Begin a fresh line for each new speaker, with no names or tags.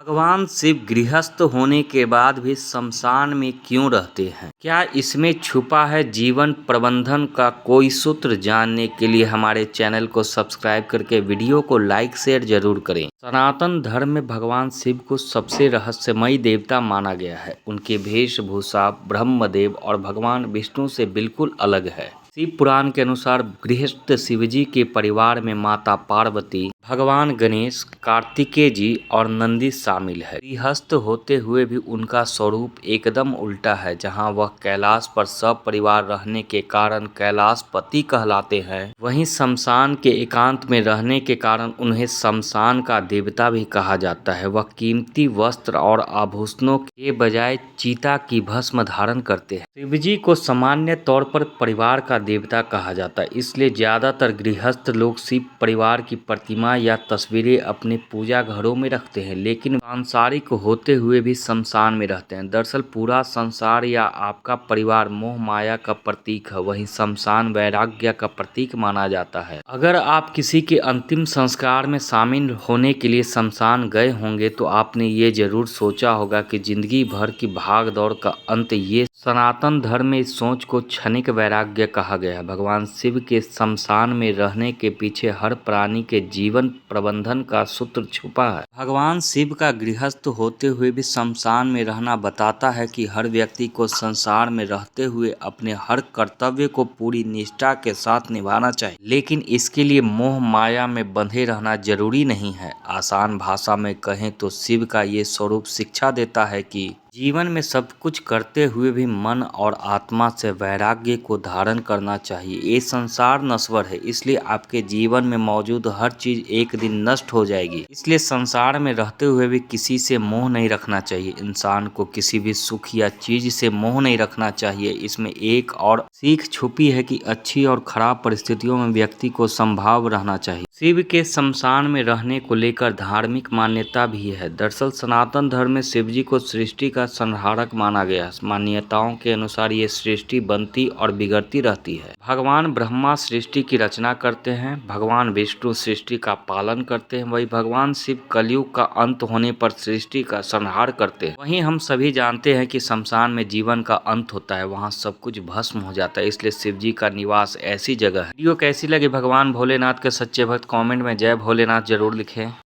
भगवान शिव गृहस्थ होने के बाद भी श्मशान में क्यों रहते हैं? क्या इसमें छुपा है जीवन प्रबंधन का कोई सूत्र? जानने के लिए हमारे चैनल को सब्सक्राइब करके वीडियो को लाइक शेयर जरूर करें। सनातन धर्म में भगवान शिव को सबसे रहस्यमयी देवता माना गया है। उनकी वेशभूषा ब्रह्मदेव और भगवान विष्णु से बिल्कुल अलग है। शिव पुराण के अनुसार गृहस्थ शिवजी के परिवार में माता पार्वती, भगवान गणेश, कार्तिकेय जी और नंदी शामिल है। गृहस्थ होते हुए भी उनका स्वरूप एकदम उल्टा है। जहां वह कैलाश पर सब परिवार रहने के कारण कैलाशपति कहलाते हैं, वहीं शमशान के एकांत में रहने के कारण उन्हें शमशान का देवता भी कहा जाता है। वह कीमती वस्त्र और आभूषणों के बजाय चीता की भस्म धारण करते हैं। शिवजी को सामान्य तौर पर परिवार का देवता कहा जाता है, इसलिए ज्यादातर गृहस्थ लोग शिव परिवार की प्रतिमा या तस्वीरें अपने पूजा घरों में रखते हैं, लेकिन सांसारिक होते हुए भी शमशान में रहते हैं। दरअसल पूरा संसार या आपका परिवार मोह माया का प्रतीक है, वहीं शमशान वैराग्य का प्रतीक माना जाता है। अगर आप किसी के अंतिम संस्कार में शामिल होने के लिए शमशान गए होंगे तो आपने ये जरूर सोचा होगा कि जिंदगी भर की भाग दौड़ का अंत ये। सनातन धर्म में इस सोच को क्षणिक वैराग्य कहा गया है। भगवान शिव के शमशान में रहने के पीछे हर प्राणी के जीवन प्रबंधन का सूत्र छुपा है। भगवान शिव का गृहस्थ होते हुए भी शमशान में रहना बताता है कि हर व्यक्ति को संसार में रहते हुए अपने हर कर्तव्य को पूरी निष्ठा के साथ निभाना चाहिए, लेकिन इसके लिए मोह माया में बंधे रहना जरूरी नहीं है। आसान भाषा में कहें तो शिव का ये स्वरूप शिक्षा देता है कि जीवन में सब कुछ करते हुए भी मन और आत्मा से वैराग्य को धारण करना चाहिए। ये संसार नश्वर है, इसलिए आपके जीवन में मौजूद हर चीज एक दिन नष्ट हो जाएगी। इसलिए संसार में रहते हुए भी किसी से मोह नहीं रखना चाहिए। इंसान को किसी भी सुख या चीज से मोह नहीं रखना चाहिए। इसमें एक और सीख छुपी है कि अच्छी और खराब परिस्थितियों में व्यक्ति को संभाव रहना चाहिए। शिव के शमशान में रहने को लेकर धार्मिक मान्यता भी है। दरअसल सनातन धर्म में शिवजी को सृष्टि का संहारक माना गया। मान्यताओं के अनुसार ये सृष्टि बनती और बिगड़ती रहती है। भगवान ब्रह्मा सृष्टि की रचना करते हैं, भगवान विष्णु सृष्टि का पालन करते हैं, वही भगवान शिव कलयुग का अंत होने पर सृष्टि का संहार करते हैं। वहीं हम सभी जानते हैं कि शमशान में जीवन का अंत होता है, वहाँ सब कुछ भस्म हो जाता है, इसलिए शिवजी का निवास ऐसी जगह है। वीडियो कैसी लगी भगवान भोलेनाथ के सच्चे भक्त कमेंट में जय भोलेनाथ जरूर लिखें।